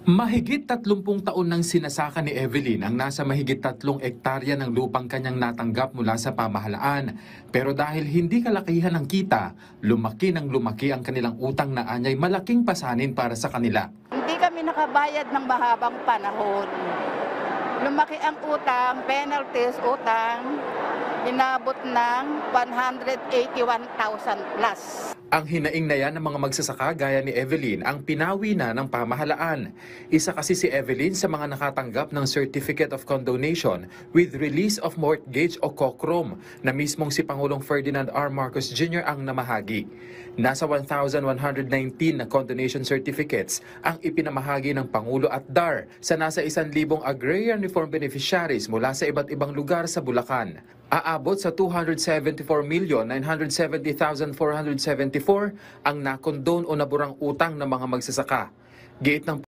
Mahigit 30 taon nang sinasaka ni Evelyn ang nasa mahigit 3 ektarya ng lupang kanyang natanggap mula sa pamahalaan. Pero dahil hindi kalakihan ang kita, lumaki ng lumaki ang kanilang utang na anyay malaking pasanin para sa kanila. Hindi kami nakabayad ng mahabang panahon. Lumaki ang utang, penalties, utang, inabot ng 181,000 plus. Ang hinaing na yan ng mga magsasaka gaya ni Evelyn ang pinawi na ng pamahalaan. Isa kasi si Evelyn sa mga nakatanggap ng Certificate of Condonation with Release of Mortgage o COCROM na mismong si Pangulong Ferdinand R. Marcos Jr. ang namahagi. Nasa 1,119 na condonation certificates ang ipinamahagi ng Pangulo at DAR sa nasa 1,000 agrarian reform beneficiaries mula sa iba't ibang lugar sa Bulacan. Aabot sa 274,970,474 ang nakondon o naburang utang ng mga magsasaka. Giit ng